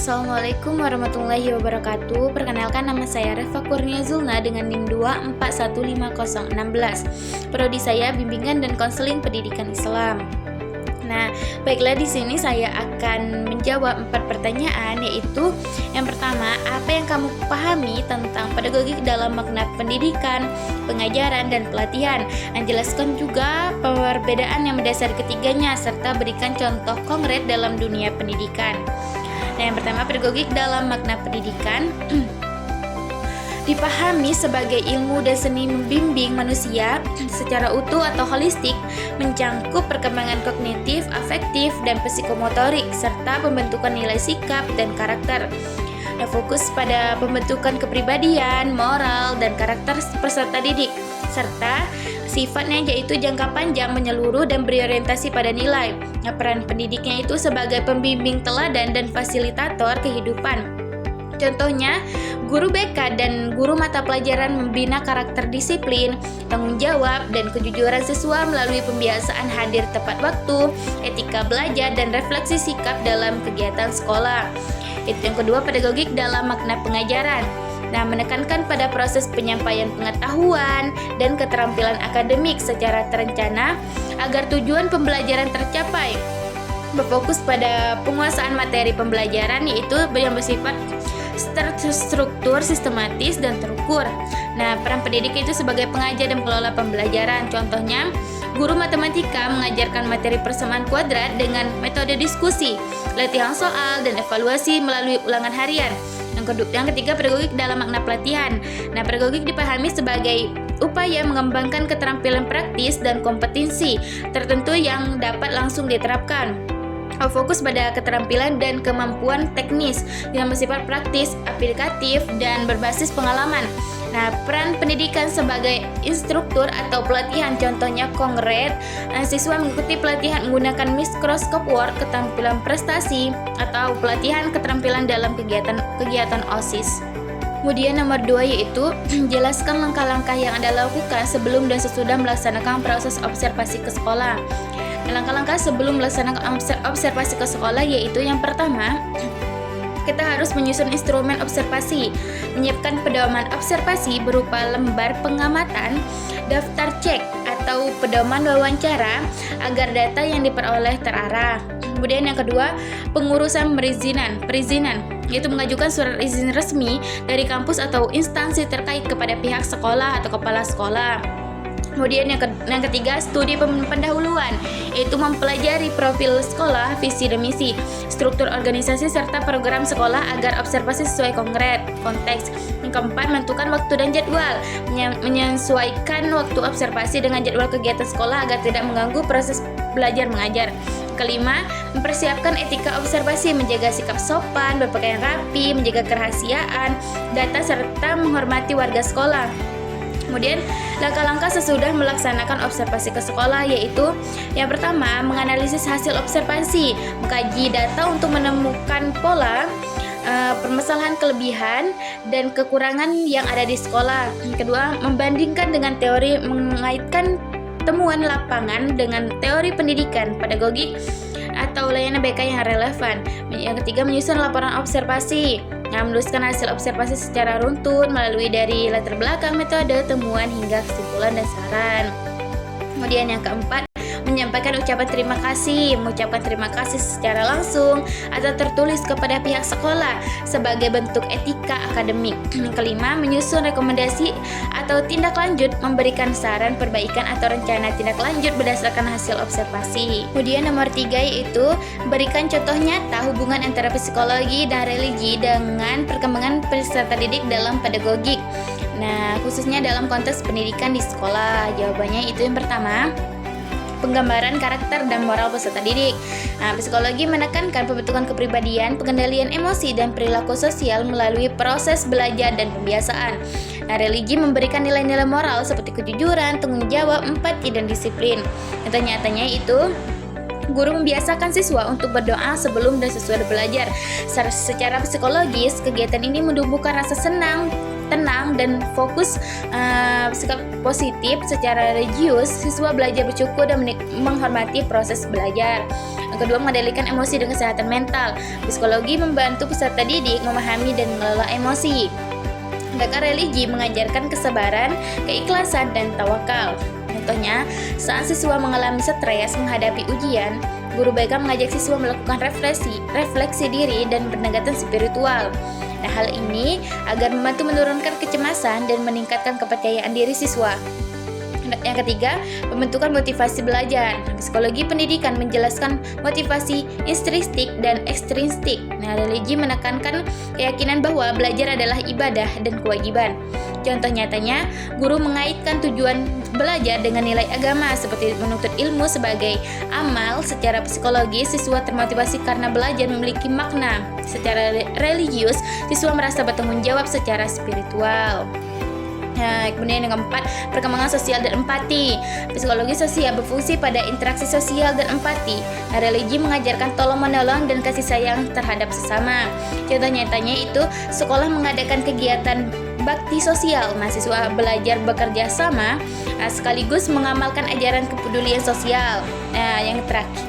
Assalamualaikum warahmatullahi wabarakatuh. Perkenalkan, nama saya Reva Kurnia Zulna dengan NIM 2415016. Prodi saya Bimbingan dan Konseling Pendidikan Islam. Nah, baiklah, di sini saya akan menjawab 4 pertanyaan, yaitu yang pertama, apa yang kamu pahami tentang pedagogik dalam makna pendidikan, pengajaran, dan pelatihan? Dan jelaskan juga perbedaan yang mendasari ketiganya serta berikan contoh konkret dalam dunia pendidikan. Nah, yang pertama, pedagogik dalam makna pendidikan dipahami sebagai ilmu dan seni membimbing manusia secara utuh atau holistik, mencangkup perkembangan kognitif, afektif, dan psikomotorik, serta pembentukan nilai sikap dan karakter. Nah, fokus pada pembentukan kepribadian, moral, dan karakter peserta didik, serta sifatnya yaitu jangka panjang, menyeluruh, dan berorientasi pada nilai. Nah, peran pendidiknya itu sebagai pembimbing teladan dan fasilitator kehidupan. Contohnya, guru BK dan guru mata pelajaran membina karakter disiplin, tanggung jawab, dan kejujuran siswa melalui pembiasaan hadir tepat waktu, etika belajar, dan refleksi sikap dalam kegiatan sekolah. Itu yang kedua, pedagogik dalam makna pengajaran. Nah, menekankan pada proses penyampaian pengetahuan dan keterampilan akademik secara terencana agar tujuan pembelajaran tercapai. Berfokus pada penguasaan materi pembelajaran, yaitu yang bersifat terstruktur, sistematis, dan terukur. Nah, peran pendidik itu sebagai pengajar dan pengelola pembelajaran. Contohnya, guru matematika mengajarkan materi persamaan kuadrat dengan metode diskusi, latihan soal, dan evaluasi melalui ulangan harian. Yang ketiga, pedagogik dalam makna pelatihan. Nah, pedagogik dipahami sebagai upaya mengembangkan keterampilan praktis dan kompetensi tertentu yang dapat langsung diterapkan. Fokus pada keterampilan dan kemampuan teknis yang bersifat praktis, aplikatif, dan berbasis pengalaman. Nah, peran pendidikan sebagai instruktur atau pelatihan, contohnya konkret, siswa mengikuti pelatihan menggunakan microscope work, keterampilan prestasi, atau pelatihan keterampilan dalam kegiatan OSIS. Kemudian nomor 2, yaitu jelaskan langkah-langkah yang Anda lakukan sebelum dan sesudah melaksanakan proses observasi ke sekolah. Langkah-langkah sebelum melaksanakan observasi ke sekolah, yaitu yang pertama, kita harus menyusun instrumen observasi, menyiapkan pedoman observasi berupa lembar pengamatan, daftar cek atau pedoman wawancara agar data yang diperoleh terarah. Kemudian yang kedua, pengurusan perizinan, yaitu mengajukan surat izin resmi dari kampus atau instansi terkait kepada pihak sekolah atau kepala sekolah. Kemudian yang ketiga, studi pendahuluan, yaitu mempelajari profil sekolah, visi dan misi, struktur organisasi, serta program sekolah agar observasi sesuai konteks. Yang keempat, menentukan waktu dan jadwal, menyesuaikan waktu observasi dengan jadwal kegiatan sekolah agar tidak mengganggu proses belajar mengajar. Kelima, mempersiapkan etika observasi, menjaga sikap sopan, berpakaian rapi, menjaga kerahasiaan data, serta menghormati warga sekolah. Kemudian, langkah-langkah sesudah melaksanakan observasi ke sekolah, yaitu yang pertama, menganalisis hasil observasi, mengkaji data untuk menemukan pola, permasalahan, kelebihan, dan kekurangan yang ada di sekolah. Yang kedua, membandingkan dengan teori, mengaitkan temuan lapangan dengan teori pendidikan, pedagogik, atau layanan BK yang relevan. Yang ketiga, menyusun laporan observasi, menuliskan hasil observasi secara runtun melalui dari latar belakang, metode, temuan, hingga kesimpulan dan saran. Kemudian yang keempat, menyampaikan ucapan terima kasih, mengucapkan terima kasih secara langsung atau tertulis kepada pihak sekolah sebagai bentuk etika akademik. Yang kelima, menyusun rekomendasi atau tindak lanjut, memberikan saran perbaikan atau rencana tindak lanjut berdasarkan hasil observasi. Kemudian nomor 3, yaitu berikan contoh nyata hubungan antara psikologi dan religi dengan perkembangan peserta didik dalam pedagogik. Nah, khususnya dalam konteks pendidikan di sekolah. Jawabannya itu yang pertama, penggambaran karakter dan moral peserta didik. Nah, psikologi menekankan pembentukan kepribadian, pengendalian emosi, dan perilaku sosial melalui proses belajar dan pembiasaan. Nah, religi memberikan nilai-nilai moral seperti kejujuran, tanggung jawab, empati, dan disiplin. Nyatanya itu, guru membiasakan siswa untuk berdoa sebelum dan sesudah belajar. Secara psikologis, kegiatan ini menumbuhkan rasa senang, tenang dan fokus, sikap positif secara religius, siswa belajar bersyukur dan menghormati proses belajar. Yang kedua, mengendalikan emosi dan kesehatan mental. Psikologi membantu peserta didik memahami dan mengelola emosi. Sedangkan religi mengajarkan kesabaran, keikhlasan, dan tawakal. Contohnya, saat siswa mengalami stres menghadapi ujian, guru BK mengajak siswa melakukan refleksi diri dan pendekatan spiritual. Nah, hal ini agar membantu menurunkan kecemasan dan meningkatkan kepercayaan diri siswa. Yang ketiga, pembentukan motivasi belajar. Psikologi pendidikan menjelaskan motivasi intrinsik dan ekstrinsik. Nah, religi menekankan keyakinan bahwa belajar adalah ibadah dan kewajiban. Contoh nyatanya, guru mengaitkan tujuan belajar dengan nilai agama seperti menuntut ilmu sebagai amal. Secara psikologis, siswa termotivasi karena belajar memiliki makna. Secara religius, siswa merasa bertanggung jawab secara spiritual. Nah, kemudian yang keempat, perkembangan sosial dan empati. Psikologi sosial berfungsi pada interaksi sosial dan empati. Nah, religi mengajarkan tolong-menolong dan kasih sayang terhadap sesama. Contoh nyatanya itu, sekolah mengadakan kegiatan bakti sosial. Mahasiswa belajar bekerja sama, sekaligus mengamalkan ajaran kepedulian sosial. Nah, yang terakhir,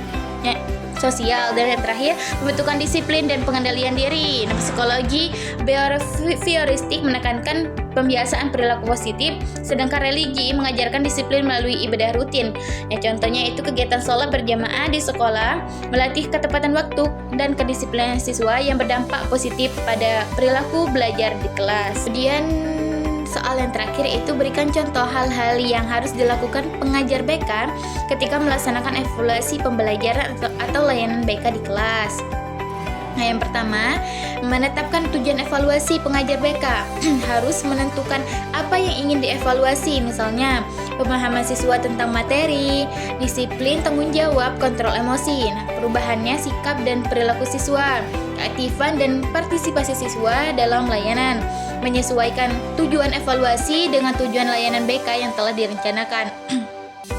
sosial, dan yang terakhir, pembentukan disiplin dan pengendalian diri. Nah, psikologi behavioristik menekankan pembiasaan perilaku positif, sedangkan religi mengajarkan disiplin melalui ibadah rutin. Ya, contohnya itu kegiatan sholat berjamaah di sekolah, melatih ketepatan waktu dan kedisiplinan siswa yang berdampak positif pada perilaku belajar di kelas. Kemudian soal yang terakhir itu berikan contoh hal-hal yang harus dilakukan pengajar BK ketika melaksanakan evaluasi pembelajaran atau layanan BK di kelas. Nah, yang pertama, menetapkan tujuan evaluasi pengajar BK. Harus menentukan apa yang ingin dievaluasi, misalnya pemahaman siswa tentang materi, disiplin, tanggung jawab, kontrol emosi. Nah, perubahannya sikap dan perilaku siswa, keaktifan dan partisipasi siswa dalam layanan, menyesuaikan tujuan evaluasi dengan tujuan layanan BK yang telah direncanakan.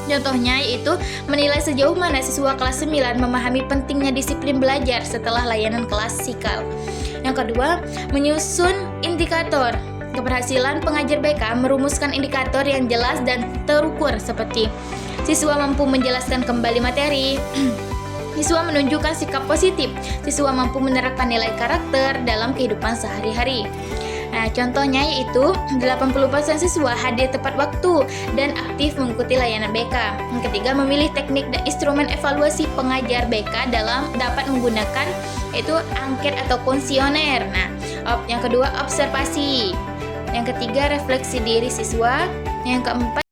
Contohnya yaitu menilai sejauh mana siswa kelas 9 memahami pentingnya disiplin belajar setelah layanan klasikal. Yang kedua, menyusun indikator. Keberhasilan pengajar BK merumuskan indikator yang jelas dan terukur seperti siswa mampu menjelaskan kembali materi, siswa menunjukkan sikap positif, siswa mampu menerapkan nilai karakter dalam kehidupan sehari-hari. Nah, contohnya yaitu 80% siswa hadir tepat waktu dan aktif mengikuti layanan BK. Yang ketiga, memilih teknik dan instrumen evaluasi pengajar BK dalam dapat menggunakan yaitu angket atau kuesioner. Nah, yang kedua, observasi. Yang ketiga, refleksi diri siswa. Yang keempat,